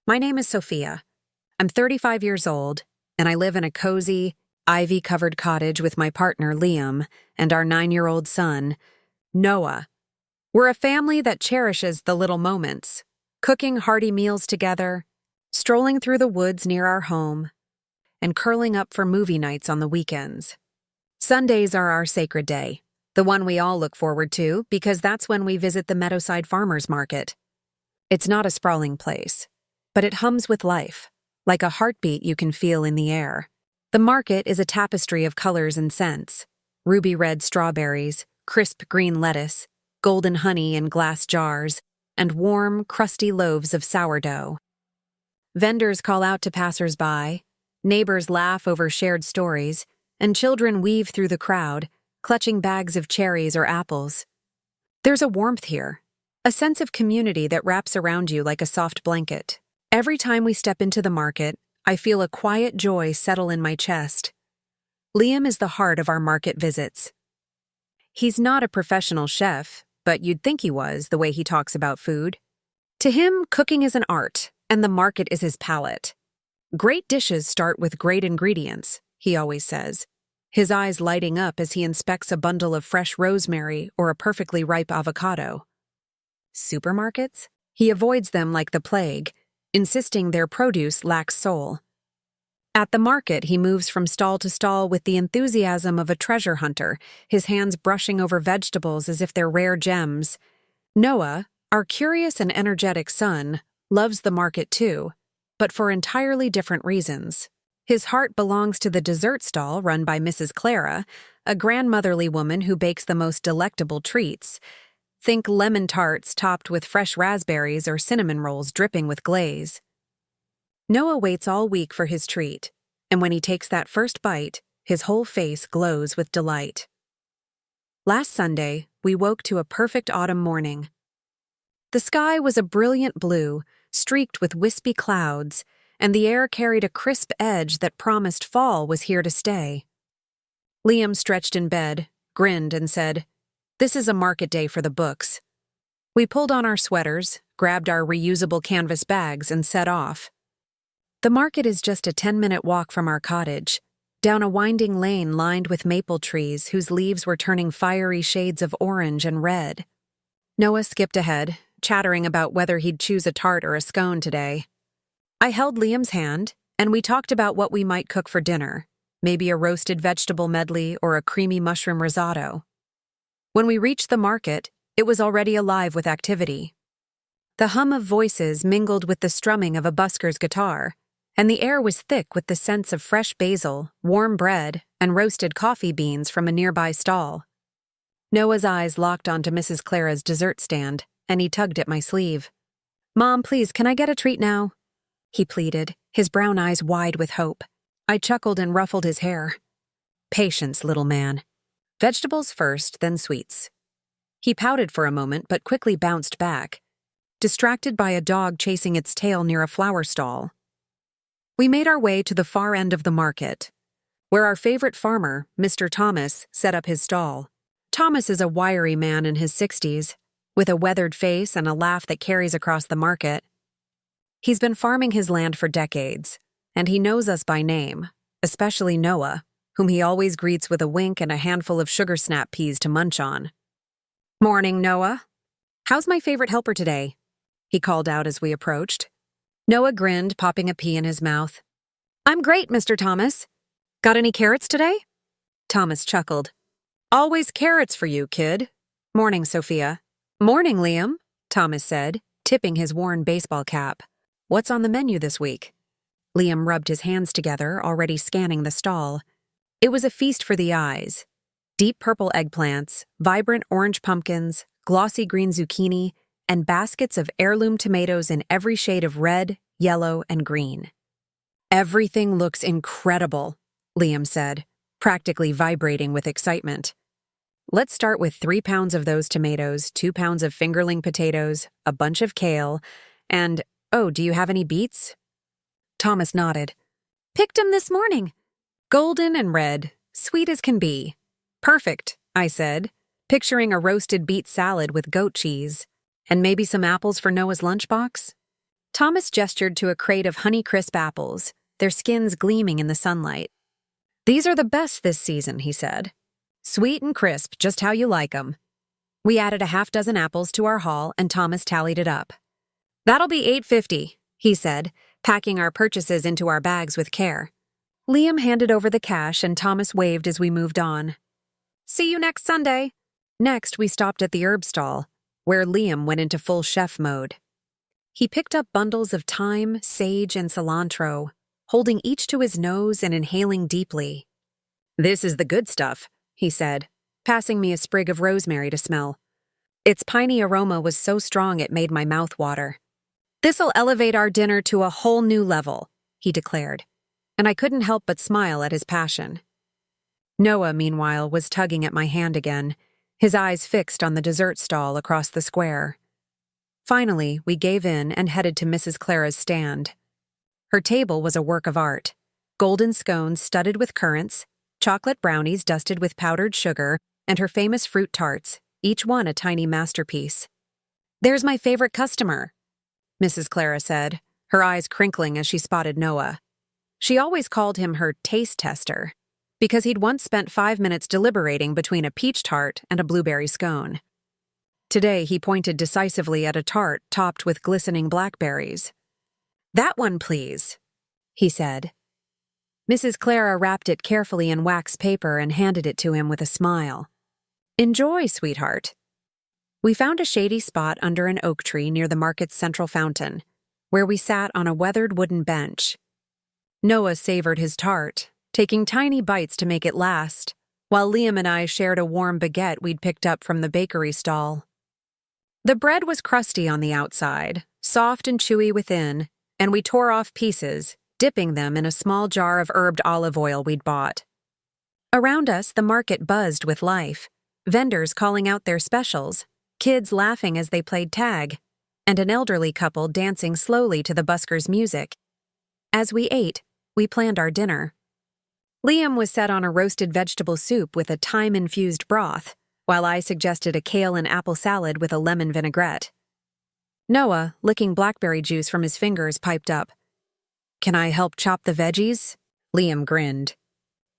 My name is Sophia. I'm 35 years old, and I live in a cozy, ivy-covered cottage with my partner, Liam, and our 9-year-old son, Noah. We're a family that cherishes the little moments, cooking hearty meals together, strolling through the woods near our home, and curling up for movie nights on the weekends. Sundays are our sacred day, the one we all look forward to because that's when we visit the Meadowside Farmers Market. It's not a sprawling place, but it hums with life, like a heartbeat you can feel in the air. The market is a tapestry of colors and scents: ruby red strawberries, crisp green lettuce, golden honey in glass jars, and warm, crusty loaves of sourdough. Vendors call out to passers-by, neighbors laugh over shared stories, and children weave through the crowd, clutching bags of cherries or apples. There's a warmth here, a sense of community that wraps around you like a soft blanket. Every time we step into the market, I feel a quiet joy settle in my chest. Liam is the heart of our market visits. He's not a professional chef, but you'd think he was, the way he talks about food. To him, cooking is an art, and the market is his palate. Great dishes start with great ingredients, he always says, his eyes lighting up as he inspects a bundle of fresh rosemary or a perfectly ripe avocado. Supermarkets? He avoids them like the plague, insisting their produce lacks soul. At the market, he moves from stall to stall with the enthusiasm of a treasure hunter, his hands brushing over vegetables as if they're rare gems. Noah, our curious and energetic son, loves the market too, but for entirely different reasons. His heart belongs to the dessert stall run by Mrs. Clara, a grandmotherly woman who bakes the most delectable treats. Think lemon tarts topped with fresh raspberries or cinnamon rolls dripping with glaze. Noah waits all week for his treat, and when he takes that first bite, his whole face glows with delight. Last Sunday, we woke to a perfect autumn morning. The sky was a brilliant blue, streaked with wispy clouds, and the air carried a crisp edge that promised fall was here to stay. Liam stretched in bed, grinned, and said, "This is a market day for the books." We pulled on our sweaters, grabbed our reusable canvas bags, and set off. The market is just a 10-minute walk from our cottage, down a winding lane lined with maple trees whose leaves were turning fiery shades of orange and red. Noah skipped ahead, chattering about whether he'd choose a tart or a scone today. I held Liam's hand, and we talked about what we might cook for dinner, maybe a roasted vegetable medley or a creamy mushroom risotto. When we reached the market, it was already alive with activity. The hum of voices mingled with the strumming of a busker's guitar, and the air was thick with the scents of fresh basil, warm bread, and roasted coffee beans from a nearby stall. Noah's eyes locked onto Mrs. Clara's dessert stand, and he tugged at my sleeve. "Mom, please, can I get a treat now?" he pleaded, his brown eyes wide with hope. I chuckled and ruffled his hair. "Patience, little man. Vegetables first, then sweets." He pouted for a moment, but quickly bounced back, distracted by a dog chasing its tail near a flower stall. We made our way to the far end of the market, where our favorite farmer, Mr. Thomas, set up his stall. Thomas is a wiry man in his 60s, with a weathered face and a laugh that carries across the market. He's been farming his land for decades, and he knows us by name, especially Noah, whom he always greets with a wink and a handful of sugar snap peas to munch on. "Morning, Noah. How's my favorite helper today?" he called out as we approached. Noah grinned, popping a pea in his mouth. "I'm great, Mr. Thomas. Got any carrots today?" Thomas chuckled. "Always carrots for you, kid." "Morning, Sophia." "Morning, Liam," Thomas said, tipping his worn baseball cap. "What's on the menu this week?" Liam rubbed his hands together, already scanning the stall. It was a feast for the eyes. Deep purple eggplants, vibrant orange pumpkins, glossy green zucchini, and baskets of heirloom tomatoes in every shade of red, yellow, and green. "Everything looks incredible," Liam said, practically vibrating with excitement. "Let's start with 3 pounds of those tomatoes, 2 pounds of fingerling potatoes, a bunch of kale, and, oh, do you have any beets?" Thomas nodded. "Picked 'em this morning. Golden and red, sweet as can be." "Perfect," I said, picturing a roasted beet salad with goat cheese, and maybe some apples for Noah's lunchbox. Thomas gestured to a crate of Honeycrisp apples, their skins gleaming in the sunlight. "These are the best this season," he said. "Sweet and crisp, just how you like 'em." We added a half-dozen apples to our haul, and Thomas tallied it up. "That'll be $8.50, he said, packing our purchases into our bags with care. Liam handed over the cash, and Thomas waved as we moved on. "See you next Sunday." Next, we stopped at the herb stall, where Liam went into full chef mode. He picked up bundles of thyme, sage, and cilantro, holding each to his nose and inhaling deeply. "This is the good stuff," he said, passing me a sprig of rosemary to smell. Its piney aroma was so strong it made my mouth water. "This'll elevate our dinner to a whole new level," he declared, and I couldn't help but smile at his passion. Noah, meanwhile, was tugging at my hand again, his eyes fixed on the dessert stall across the square. Finally, we gave in and headed to Mrs. Clara's stand. Her table was a work of art. Golden scones studded with currants, chocolate brownies dusted with powdered sugar, and her famous fruit tarts, each one a tiny masterpiece. "There's my favorite customer," Mrs. Clara said, her eyes crinkling as she spotted Noah. She always called him her taste tester, because he'd once spent 5 minutes deliberating between a peach tart and a blueberry scone. Today, he pointed decisively at a tart topped with glistening blackberries. "That one, please," he said. Mrs. Clara wrapped it carefully in wax paper and handed it to him with a smile. "Enjoy, sweetheart." We found a shady spot under an oak tree near the market's central fountain, where we sat on a weathered wooden bench. Noah savored his tart, taking tiny bites to make it last, while Liam and I shared a warm baguette we'd picked up from the bakery stall. The bread was crusty on the outside, soft and chewy within, and we tore off pieces, dipping them in a small jar of herbed olive oil we'd bought. Around us, the market buzzed with life, vendors calling out their specials, kids laughing as they played tag, and an elderly couple dancing slowly to the buskers' music. As we ate, we planned our dinner. Liam was set on a roasted vegetable soup with a thyme-infused broth, while I suggested a kale and apple salad with a lemon vinaigrette. Noah, licking blackberry juice from his fingers, piped up, "Can I help chop the veggies?" Liam grinned.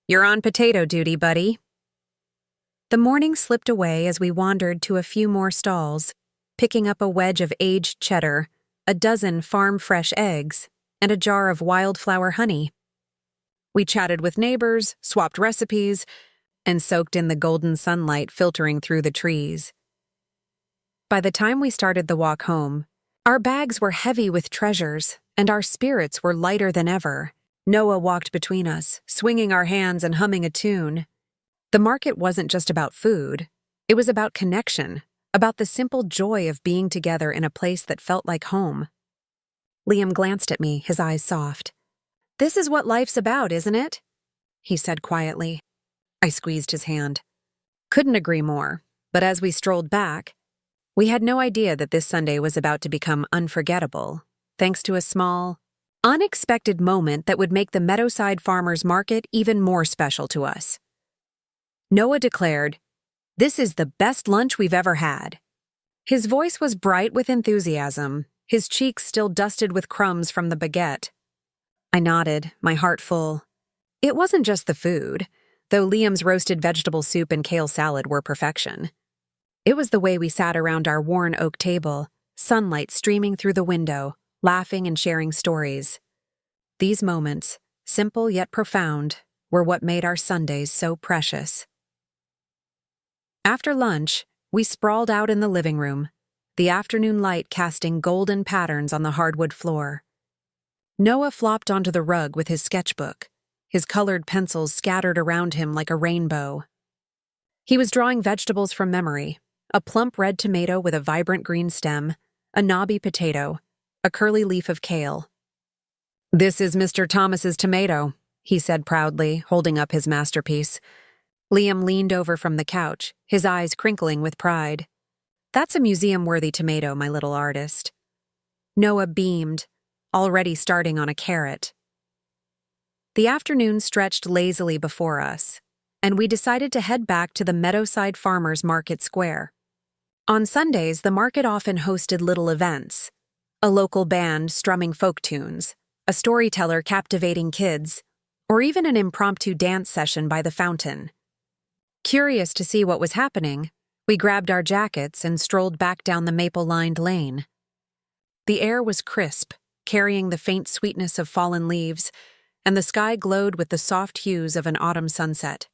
"You're on potato duty, buddy." The morning slipped away as we wandered to a few more stalls, picking up a wedge of aged cheddar, a dozen farm-fresh eggs, and a jar of wildflower honey. We chatted with neighbors, swapped recipes, and soaked in the golden sunlight filtering through the trees. By the time we started the walk home, our bags were heavy with treasures, and our spirits were lighter than ever. Noah walked between us, swinging our hands and humming a tune. The market wasn't just about food. It was about connection, about the simple joy of being together in a place that felt like home. Liam glanced at me, his eyes soft. "This is what life's about, isn't it?" he said quietly. I squeezed his hand. Couldn't agree more, but as we strolled back, we had no idea that this Sunday was about to become unforgettable, thanks to a small, unexpected moment that would make the Meadowside Farmers Market even more special to us. Noah declared, "This is the best lunch we've ever had." His voice was bright with enthusiasm, his cheeks still dusted with crumbs from the baguette. I nodded, my heart full. It wasn't just the food, though Liam's roasted vegetable soup and kale salad were perfection. It was the way we sat around our worn oak table, sunlight streaming through the window, laughing and sharing stories. These moments, simple yet profound, were what made our Sundays so precious. After lunch, we sprawled out in the living room, the afternoon light casting golden patterns on the hardwood floor. Noah flopped onto the rug with his sketchbook, his colored pencils scattered around him like a rainbow. He was drawing vegetables from memory, a plump red tomato with a vibrant green stem, a knobby potato, a curly leaf of kale. "This is Mr. Thomas's tomato," he said proudly, holding up his masterpiece. Liam leaned over from the couch, his eyes crinkling with pride. "That's a museum-worthy tomato, my little artist." Noah beamed, already starting on a carrot. The afternoon stretched lazily before us, and we decided to head back to the Meadowside Farmers Market Square. On Sundays, the market often hosted little events, A local band strumming folk tunes, a storyteller captivating kids, or even an impromptu dance session by the fountain. Curious to see what was happening, we grabbed our jackets and strolled back down the maple-lined lane. The air was crisp, carrying the faint sweetness of fallen leaves, and the sky glowed with the soft hues of an autumn sunset.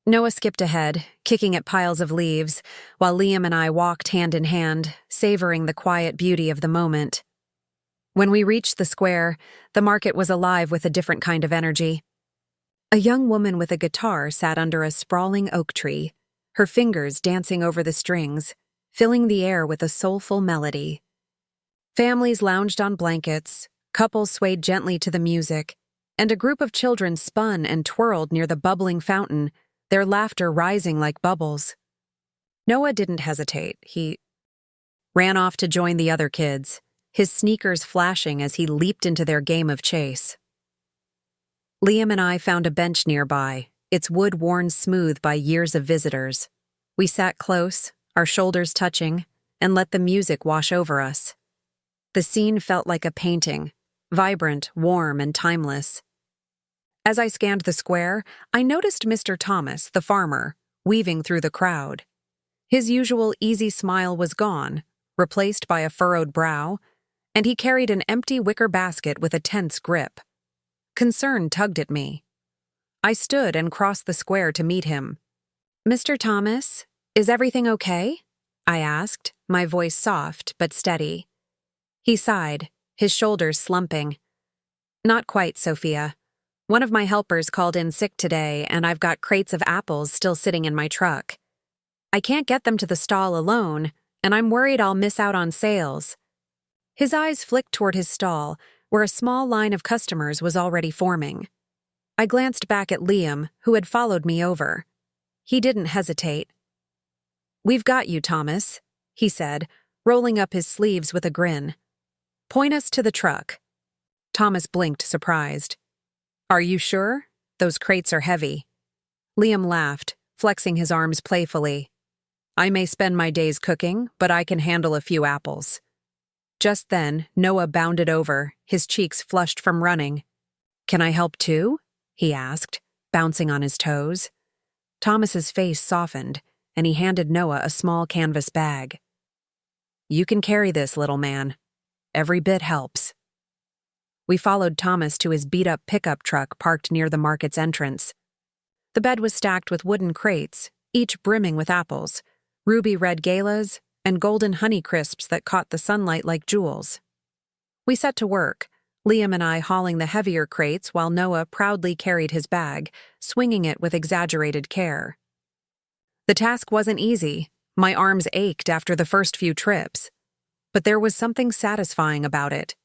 Noah skipped ahead, kicking at piles of leaves, while Liam and I walked hand in hand, savoring the quiet beauty of the moment. When we reached the square, the market was alive with a different kind of energy. A young woman with a guitar sat under a sprawling oak tree, her fingers dancing over the strings, filling the air with a soulful melody. Families lounged on blankets, couples swayed gently to the music, and a group of children spun and twirled near the bubbling fountain, their laughter rising like bubbles. Noah didn't hesitate. He ran off to join the other kids, his sneakers flashing as he leaped into their game of chase. Liam and I found a bench nearby, its wood worn smooth by years of visitors. We sat close, our shoulders touching, and let the music wash over us. The scene felt like a painting, vibrant, warm, and timeless. As I scanned the square, I noticed Mr. Thomas, the farmer, weaving through the crowd. His usual easy smile was gone, replaced by a furrowed brow, and he carried an empty wicker basket with a tense grip. Concern tugged at me. I stood and crossed the square to meet him. "Mr. Thomas, is everything okay?" I asked, my voice soft but steady. He sighed, his shoulders slumping. "Not quite, Sophia. One of my helpers called in sick today, and I've got crates of apples still sitting in my truck. I can't get them to the stall alone, and I'm worried I'll miss out on sales." His eyes flicked toward his stall, where a small line of customers was already forming. I glanced back at Liam, who had followed me over. He didn't hesitate. "We've got you, Thomas," he said, rolling up his sleeves with a grin. "Point us to the truck." Thomas blinked, surprised. "Are you sure? Those crates are heavy." Liam laughed, flexing his arms playfully. "I may spend my days cooking, but I can handle a few apples." Just then, Noah bounded over, his cheeks flushed from running. "Can I help too?" he asked, bouncing on his toes. Thomas's face softened, and he handed Noah a small canvas bag. "You can carry this, little man. Every bit helps." We followed Thomas to his beat-up pickup truck parked near the market's entrance. The bed was stacked with wooden crates, each brimming with apples, ruby red galas, and golden honey crisps that caught the sunlight like jewels. We set to work, Liam and I hauling the heavier crates while Noah proudly carried his bag, swinging it with exaggerated care. The task wasn't easy. My arms ached after the first few trips. But there was something satisfying about it.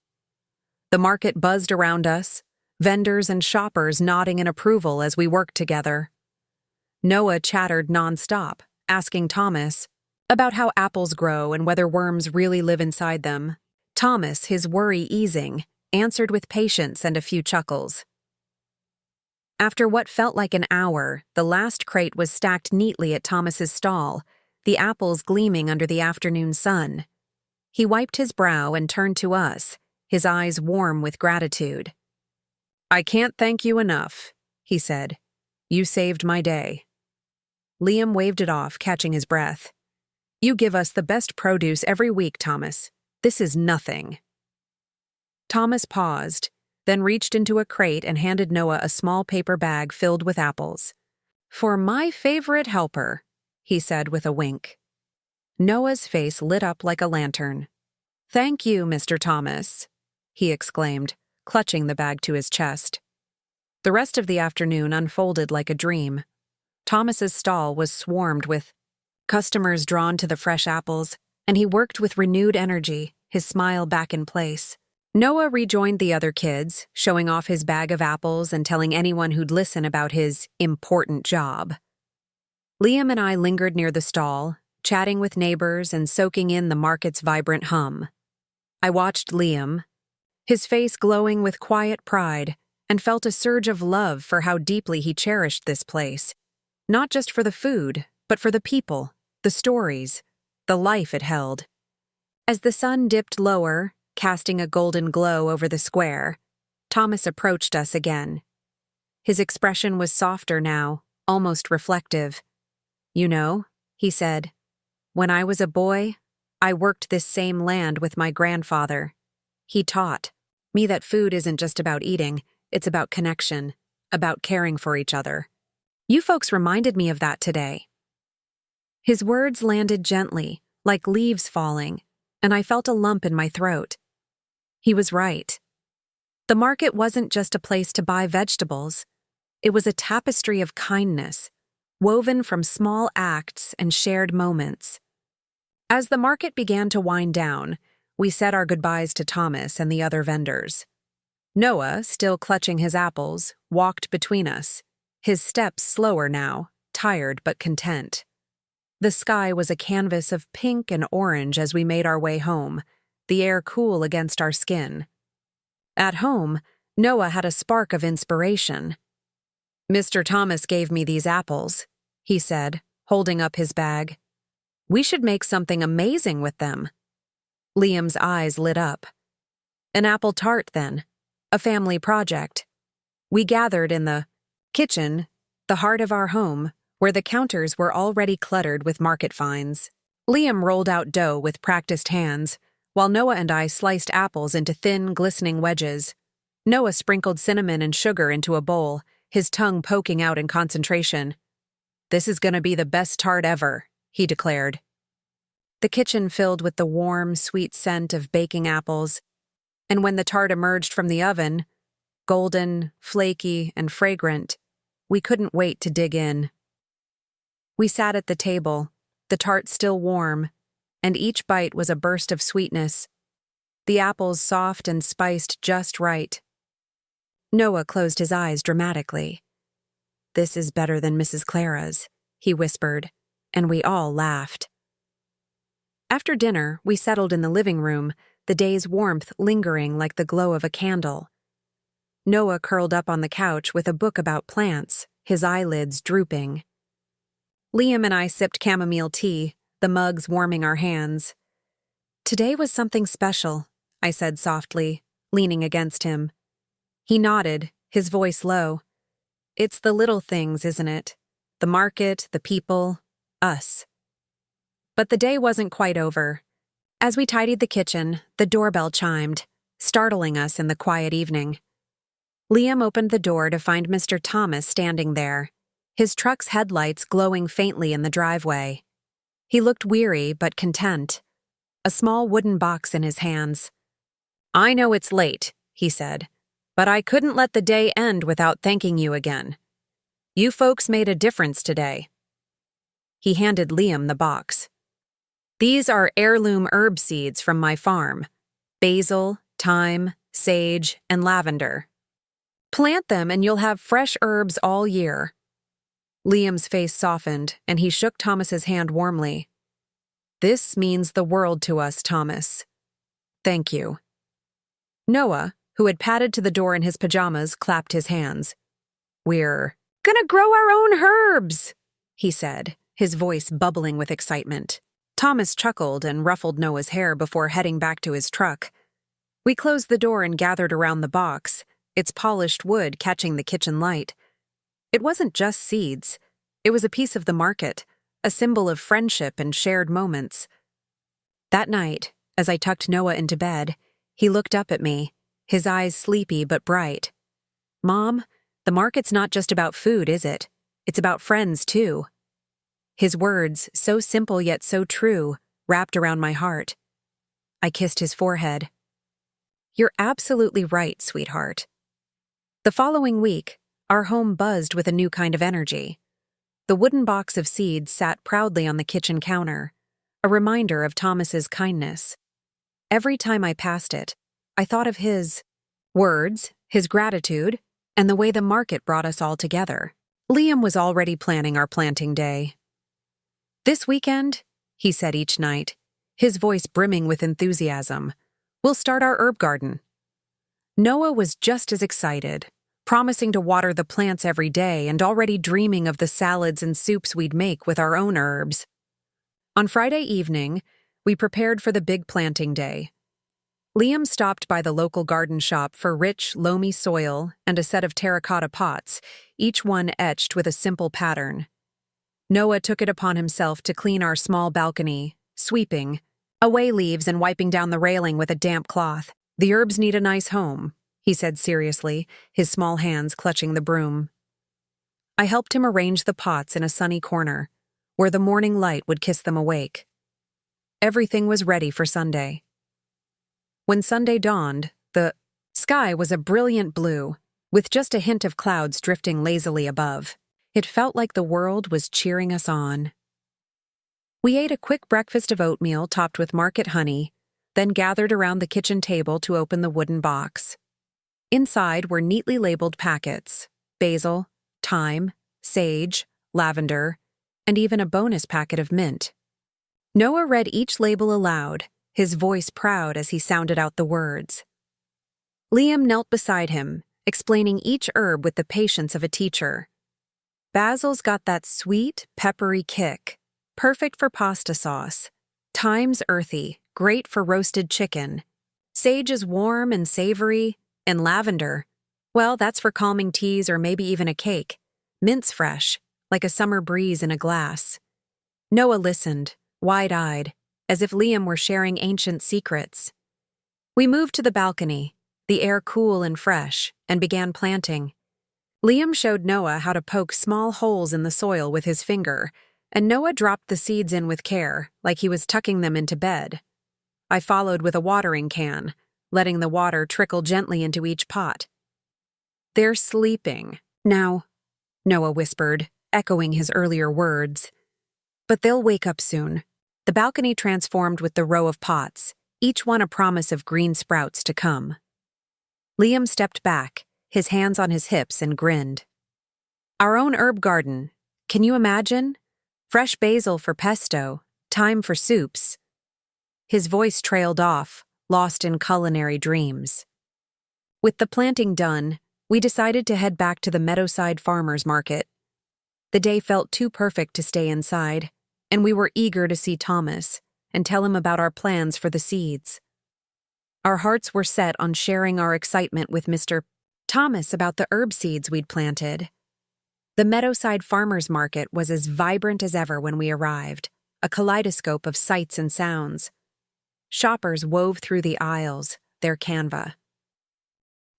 The market buzzed around us, vendors and shoppers nodding in approval as we worked together. Noah chattered nonstop, asking Thomas about how apples grow and whether worms really live inside them. Thomas, his worry easing, answered with patience and a few chuckles. After what felt like an hour, the last crate was stacked neatly at Thomas's stall, the apples gleaming under the afternoon sun. He wiped his brow and turned to us, his eyes warm with gratitude. "I can't thank you enough," he said. "You saved my day." Liam waved it off, catching his breath. "You give us the best produce every week, Thomas. This is nothing." Thomas paused, then reached into a crate and handed Noah a small paper bag filled with apples. "For my favorite helper," he said with a wink. Noah's face lit up like a lantern. "Thank you, Mr. Thomas," he exclaimed, clutching the bag to his chest. The rest of the afternoon unfolded like a dream. Thomas's stall was swarmed with customers drawn to the fresh apples, and he worked with renewed energy, his smile back in place. Noah rejoined the other kids, showing off his bag of apples and telling anyone who'd listen about his important job. Liam and I lingered near the stall, chatting with neighbors and soaking in the market's vibrant hum. I watched Liam, his face glowing with quiet pride, and felt a surge of love for how deeply he cherished this place, not just for the food, but for the people, the stories, the life it held. As the sun dipped lower, casting a golden glow over the square, Thomas approached us again. His expression was softer now, almost reflective. "You know," he said, "when I was a boy, I worked this same land with my grandfather. He taught me that food isn't just about eating, it's about connection, about caring for each other. You folks reminded me of that today." His words landed gently, like leaves falling, and I felt a lump in my throat. He was right. The market wasn't just a place to buy vegetables. It was a tapestry of kindness, woven from small acts and shared moments. As the market began to wind down, we said our goodbyes to Thomas and the other vendors. Noah, still clutching his apples, walked between us, his steps slower now, tired but content. The sky was a canvas of pink and orange as we made our way home, the air cool against our skin. At home, Noah had a spark of inspiration. "Mr. Thomas gave me these apples," he said, holding up his bag. "We should make something amazing with them." Liam's eyes lit up. "An apple tart, then. A family project." We gathered in the kitchen, the heart of our home, where the counters were already cluttered with market finds. Liam rolled out dough with practiced hands, while Noah and I sliced apples into thin, glistening wedges. Noah sprinkled cinnamon and sugar into a bowl, his tongue poking out in concentration. "This is gonna be the best tart ever," he declared. The kitchen filled with the warm, sweet scent of baking apples, and when the tart emerged from the oven, golden, flaky, and fragrant, we couldn't wait to dig in. We sat at the table, the tart still warm, and each bite was a burst of sweetness, the apples soft and spiced just right. Noah closed his eyes dramatically. "This is better than Mrs. Clara's," he whispered, and we all laughed. After dinner, we settled in the living room, the day's warmth lingering like the glow of a candle. Noah curled up on the couch with a book about plants, his eyelids drooping. Liam and I sipped chamomile tea, the mugs warming our hands. "Today was something special," I said softly, leaning against him. He nodded, his voice low. "It's the little things, isn't it? The market, the people, us." But the day wasn't quite over. As we tidied the kitchen, the doorbell chimed, startling us in the quiet evening. Liam opened the door to find Mr. Thomas standing there, his truck's headlights glowing faintly in the driveway. He looked weary but content, a small wooden box in his hands. "I know it's late," he said, "but I couldn't let the day end without thanking you again. You folks made a difference today." He handed Liam the box. "These are heirloom herb seeds from my farm: basil, thyme, sage, and lavender. Plant them and you'll have fresh herbs all year." Liam's face softened, and he shook Thomas's hand warmly. "This means the world to us, Thomas. Thank you." Noah, who had padded to the door in his pajamas, clapped his hands. "We're gonna grow our own herbs," he said, his voice bubbling with excitement. Thomas chuckled and ruffled Noah's hair before heading back to his truck. We closed the door and gathered around the box, its polished wood catching the kitchen light. It wasn't just seeds. It was a piece of the market, a symbol of friendship and shared moments. That night, as I tucked Noah into bed, he looked up at me, his eyes sleepy but bright. "Mom, the market's not just about food, is it? It's about friends, too." His words, so simple yet so true, wrapped around my heart. I kissed his forehead. "You're absolutely right, sweetheart." The following week, our home buzzed with a new kind of energy. The wooden box of seeds sat proudly on the kitchen counter, a reminder of Thomas's kindness. Every time I passed it, I thought of his words, his gratitude, and the way the market brought us all together. Liam was already planning our planting day. "This weekend," he said each night, his voice brimming with enthusiasm, "we'll start our herb garden." Noah was just as excited, promising to water the plants every day and already dreaming of the salads and soups we'd make with our own herbs. On Friday evening, we prepared for the big planting day. Liam stopped by the local garden shop for rich, loamy soil and a set of terracotta pots, each one etched with a simple pattern. Noah took it upon himself to clean our small balcony, sweeping away leaves and wiping down the railing with a damp cloth. "The herbs need a nice home," he said seriously, his small hands clutching the broom. I helped him arrange the pots in a sunny corner, where the morning light would kiss them awake. Everything was ready for Sunday. When Sunday dawned, the sky was a brilliant blue, with just a hint of clouds drifting lazily above. It felt like the world was cheering us on. We ate a quick breakfast of oatmeal topped with market honey, then gathered around the kitchen table to open the wooden box. Inside were neatly labeled packets: basil, thyme, sage, lavender, and even a bonus packet of mint. Noah read each label aloud, his voice proud as he sounded out the words. Liam knelt beside him, explaining each herb with the patience of a teacher. Basil's got that sweet, peppery kick, perfect for pasta sauce. Thyme's earthy, great for roasted chicken. Sage is warm and savory, and lavender, well, that's for calming teas or maybe even a cake. Mint's fresh, like a summer breeze in a glass. Noah listened, wide-eyed, as if Liam were sharing ancient secrets. We moved to the balcony, the air cool and fresh, and began planting. Liam showed Noah how to poke small holes in the soil with his finger, and Noah dropped the seeds in with care, like he was tucking them into bed. I followed with a watering can, letting the water trickle gently into each pot. "They're sleeping now," Noah whispered, echoing his earlier words. "But they'll wake up soon." The balcony transformed with the row of pots, each one a promise of green sprouts to come. Liam stepped back, his hands on his hips, and grinned. "Our own herb garden. Can you imagine? Fresh basil for pesto, thyme for soups." His voice trailed off, lost in culinary dreams. With the planting done, we decided to head back to the Meadowside Farmers Market. The day felt too perfect to stay inside, and we were eager to see Thomas and tell him about our plans for the seeds. Our hearts were set on sharing our excitement with Mr. Thomas about the herb seeds we'd planted. The Meadowside Farmers Market was as vibrant as ever when we arrived, a kaleidoscope of sights and sounds. Shoppers wove through the aisles, their canvas.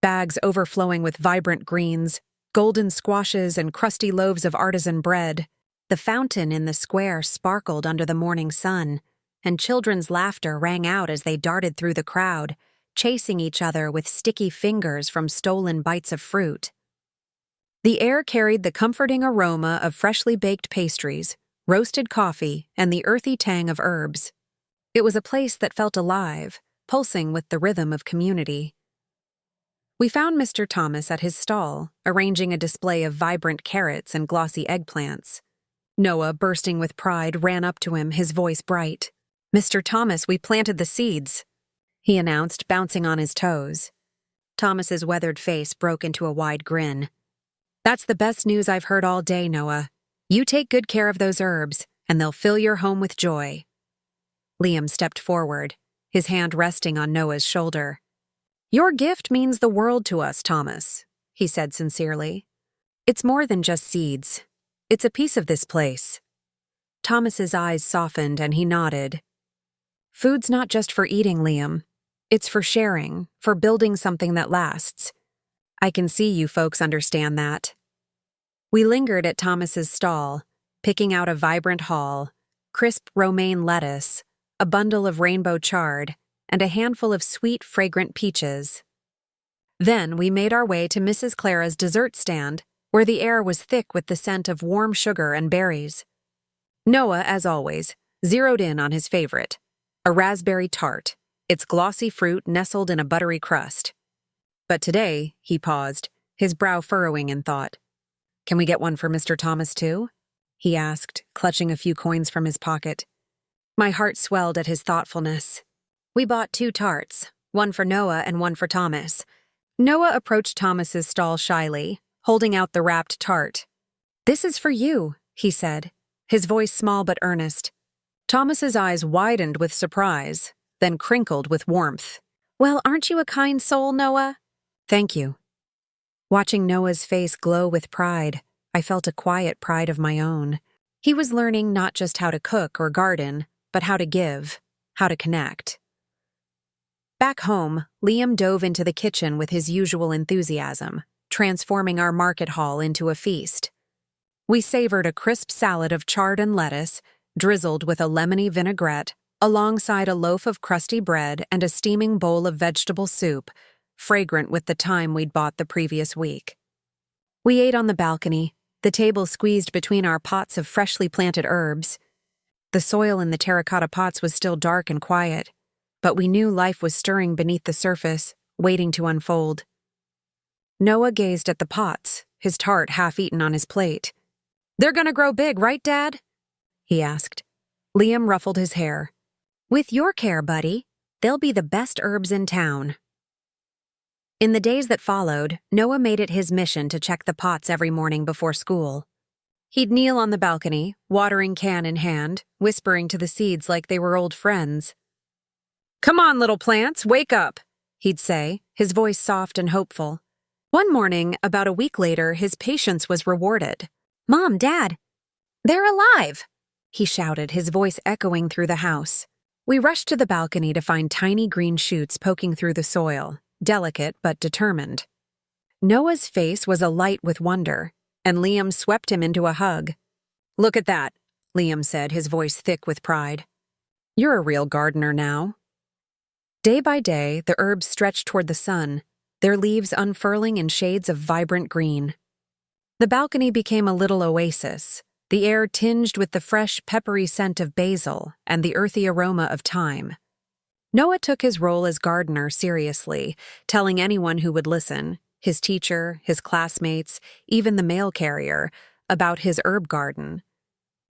Bags overflowing with vibrant greens, golden squashes, and crusty loaves of artisan bread. The fountain in the square sparkled under the morning sun, and children's laughter rang out as they darted through the crowd, chasing each other with sticky fingers from stolen bites of fruit. The air carried the comforting aroma of freshly baked pastries, roasted coffee, and the earthy tang of herbs. It was a place that felt alive, pulsing with the rhythm of community. We found Mr. Thomas at his stall, arranging a display of vibrant carrots and glossy eggplants. Noah, bursting with pride, ran up to him, his voice bright. "Mr. Thomas, we planted the seeds," he announced, bouncing on his toes. Thomas's weathered face broke into a wide grin. "That's the best news I've heard all day, Noah. You take good care of those herbs, and they'll fill your home with joy." Liam stepped forward, his hand resting on Noah's shoulder. "Your gift means the world to us, Thomas," he said sincerely. "It's more than just seeds. It's a piece of this place." Thomas's eyes softened and he nodded. "Food's not just for eating, Liam. It's for sharing, for building something that lasts. I can see you folks understand that." We lingered at Thomas's stall, picking out a vibrant haul, crisp romaine lettuce, a bundle of rainbow chard, and a handful of sweet, fragrant peaches. Then we made our way to Mrs. Clara's dessert stand, where the air was thick with the scent of warm sugar and berries. Noah, as always, zeroed in on his favorite, a raspberry tart, its glossy fruit nestled in a buttery crust. But today, he paused, his brow furrowing in thought. "Can we get one for Mr. Thomas, too?" he asked, clutching a few coins from his pocket. My heart swelled at his thoughtfulness. We bought 2 tarts, one for Noah and one for Thomas. Noah approached Thomas's stall shyly, holding out the wrapped tart. "This is for you," he said, his voice small but earnest. Thomas's eyes widened with surprise, then crinkled with warmth. Well, aren't you a kind soul, Noah? Thank you. Watching Noah's face glow with pride, I felt a quiet pride of my own. He was learning not just how to cook or garden, but how to give, how to connect. Back home, Liam dove into the kitchen with his usual enthusiasm, transforming our market hall into a feast. We savored a crisp salad of chard and lettuce, drizzled with a lemony vinaigrette, alongside a loaf of crusty bread and a steaming bowl of vegetable soup, fragrant with the thyme we'd bought the previous week. We ate on the balcony, the table squeezed between our pots of freshly planted herbs. The soil in the terracotta pots was still dark and quiet, but we knew life was stirring beneath the surface, waiting to unfold. Noah gazed at the pots, his tart half-eaten on his plate. "They're gonna grow big, right, Dad?" he asked. Liam ruffled his hair. "With your care, buddy, they'll be the best herbs in town." In the days that followed, Noah made it his mission to check the pots every morning before school. He'd kneel on the balcony, watering can in hand, whispering to the seeds like they were old friends. "Come on, little plants, wake up," he'd say, his voice soft and hopeful. One morning, about a week later, his patience was rewarded. "Mom, Dad, they're alive!" he shouted, his voice echoing through the house. We rushed to the balcony to find tiny green shoots poking through the soil, delicate but determined. Noah's face was alight with wonder, and Liam swept him into a hug. "Look at that," Liam said, his voice thick with pride. "You're a real gardener now." Day by day, the herbs stretched toward the sun, their leaves unfurling in shades of vibrant green. The balcony became a little oasis, the air tinged with the fresh, peppery scent of basil and the earthy aroma of thyme. Noah took his role as gardener seriously, telling anyone who would listen, his teacher, his classmates, even the mail carrier, about his herb garden.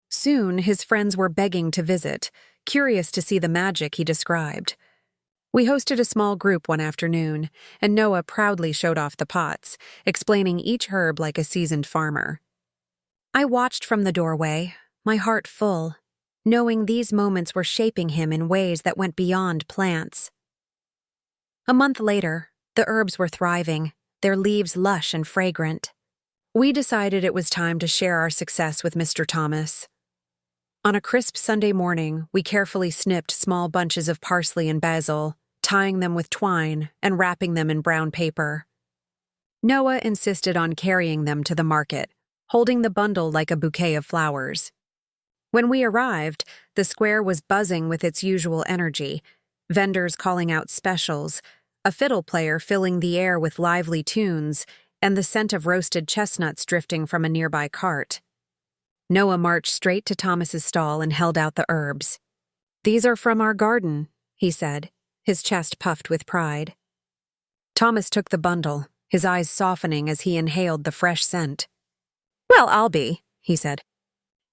Soon, his friends were begging to visit, curious to see the magic he described. We hosted a small group one afternoon, and Noah proudly showed off the pots, explaining each herb like a seasoned farmer. I watched from the doorway, my heart full, knowing these moments were shaping him in ways that went beyond plants. A month later, the herbs were thriving, their leaves lush and fragrant. We decided it was time to share our success with Mr. Thomas. On a crisp Sunday morning, we carefully snipped small bunches of parsley and basil, tying them with twine and wrapping them in brown paper. Noah insisted on carrying them to the market, holding the bundle like a bouquet of flowers. When we arrived, the square was buzzing with its usual energy, vendors calling out specials, a fiddle player filling the air with lively tunes, and the scent of roasted chestnuts drifting from a nearby cart. Noah marched straight to Thomas's stall and held out the herbs. "These are from our garden," he said, his chest puffed with pride. Thomas took the bundle, his eyes softening as he inhaled the fresh scent. "Well, I'll be," he said.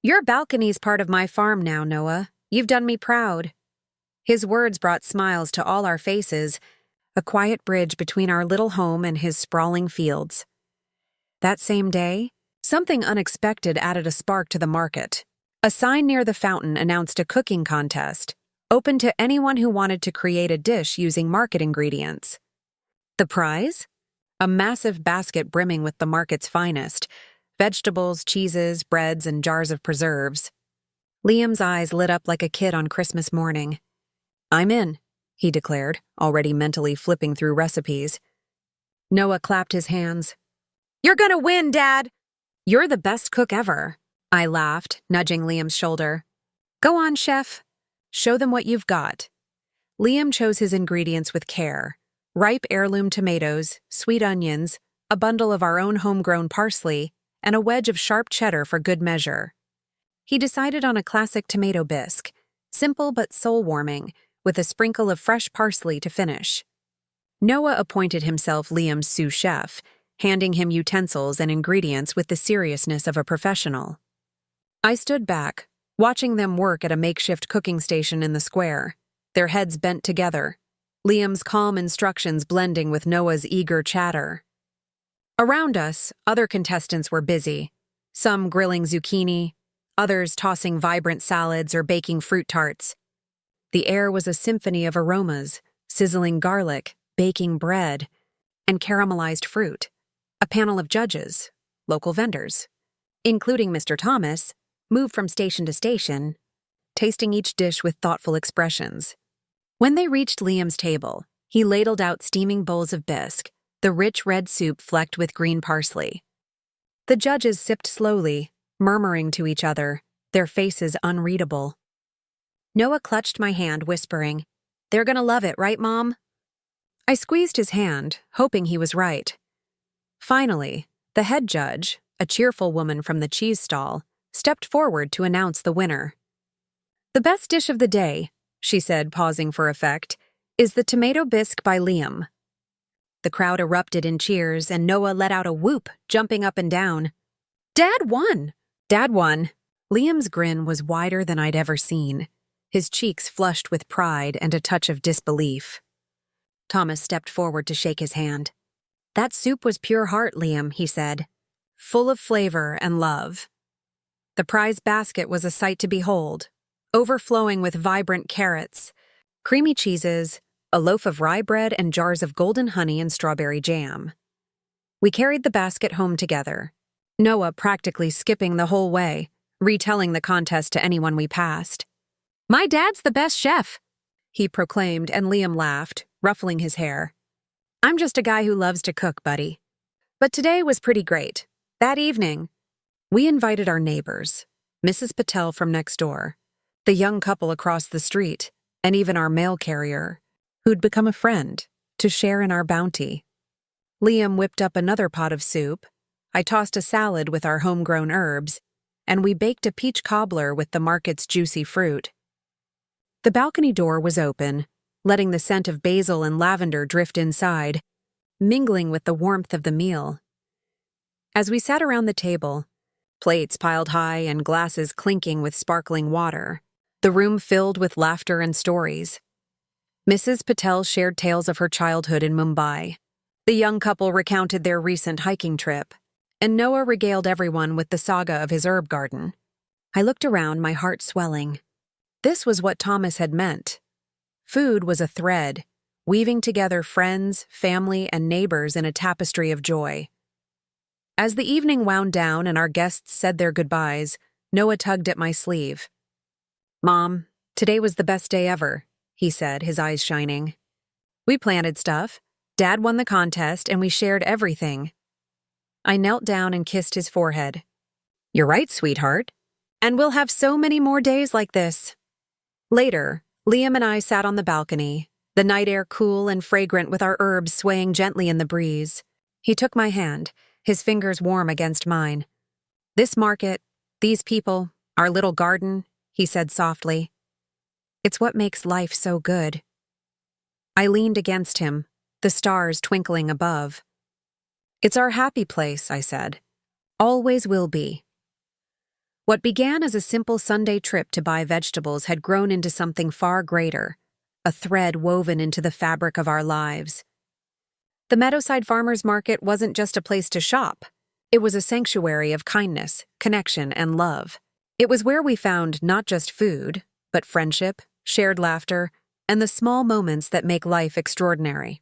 "Your balcony's part of my farm now, Noah. You've done me proud." His words brought smiles to all our faces, a quiet bridge between our little home and his sprawling fields. That same day, something unexpected added a spark to the market. A sign near the fountain announced a cooking contest, open to anyone who wanted to create a dish using market ingredients. The prize? A massive basket brimming with the market's finest, vegetables, cheeses, breads, and jars of preserves. Liam's eyes lit up like a kid on Christmas morning. "I'm in," he declared, already mentally flipping through recipes. Noah clapped his hands. "You're gonna win, Dad! You're the best cook ever," I laughed, nudging Liam's shoulder. "Go on, chef. Show them what you've got." Liam chose his ingredients with care. Ripe heirloom tomatoes, sweet onions, a bundle of our own homegrown parsley, and a wedge of sharp cheddar for good measure. He decided on a classic tomato bisque, simple but soul-warming, with a sprinkle of fresh parsley to finish. Noah appointed himself Liam's sous chef, handing him utensils and ingredients with the seriousness of a professional. I stood back, watching them work at a makeshift cooking station in the square, their heads bent together, Liam's calm instructions blending with Noah's eager chatter. Around us, other contestants were busy, some grilling zucchini, others tossing vibrant salads or baking fruit tarts. The air was a symphony of aromas, sizzling garlic, baking bread, and caramelized fruit. A panel of judges, local vendors, including Mr. Thomas, moved from station to station, tasting each dish with thoughtful expressions. When they reached Liam's table, he ladled out steaming bowls of bisque, the rich red soup flecked with green parsley. The judges sipped slowly, murmuring to each other, their faces unreadable. Noah clutched my hand, whispering, "They're gonna love it, right, Mom?" I squeezed his hand, hoping he was right. Finally, the head judge, a cheerful woman from the cheese stall, stepped forward to announce the winner. "The best dish of the day," she said, pausing for effect, "is the tomato bisque by Liam." The crowd erupted in cheers, and Noah let out a whoop, jumping up and down. "Dad won!" "Dad won!" Liam's grin was wider than I'd ever seen, his cheeks flushed with pride and a touch of disbelief. Thomas stepped forward to shake his hand. "That soup was pure heart, Liam," he said, "full of flavor and love." The prize basket was a sight to behold, overflowing with vibrant carrots, creamy cheeses, a loaf of rye bread, and jars of golden honey and strawberry jam. We carried the basket home together, Noah practically skipping the whole way, retelling the contest to anyone we passed. "My dad's the best chef," he proclaimed, and Liam laughed, ruffling his hair. "I'm just a guy who loves to cook, buddy." But today was pretty great. That evening, we invited our neighbors, Mrs. Patel from next door, the young couple across the street, and even our mail carrier, who'd become a friend, to share in our bounty. Liam whipped up another pot of soup, I tossed a salad with our homegrown herbs, and we baked a peach cobbler with the market's juicy fruit. The balcony door was open, letting the scent of basil and lavender drift inside, mingling with the warmth of the meal. As we sat around the table, plates piled high and glasses clinking with sparkling water, the room filled with laughter and stories. Mrs. Patel shared tales of her childhood in Mumbai. The young couple recounted their recent hiking trip, and Noah regaled everyone with the saga of his herb garden. I looked around, my heart swelling. This was what Thomas had meant. Food was a thread, weaving together friends, family, and neighbors in a tapestry of joy. As the evening wound down and our guests said their goodbyes, Noah tugged at my sleeve. "Mom, today was the best day ever," he said, his eyes shining. "We planted stuff, Dad won the contest, and we shared everything." I knelt down and kissed his forehead. "You're right, sweetheart. And we'll have so many more days like this." Later, Liam and I sat on the balcony, the night air cool and fragrant with our herbs swaying gently in the breeze. He took my hand, his fingers warm against mine. "This market, these people, our little garden," he said softly. "It's what makes life so good." I leaned against him, the stars twinkling above. "It's our happy place," I said. "Always will be." What began as a simple Sunday trip to buy vegetables had grown into something far greater, a thread woven into the fabric of our lives. The Meadowside Farmers Market wasn't just a place to shop. It was a sanctuary of kindness, connection, and love. It was where we found not just food, but friendship, shared laughter, and the small moments that make life extraordinary.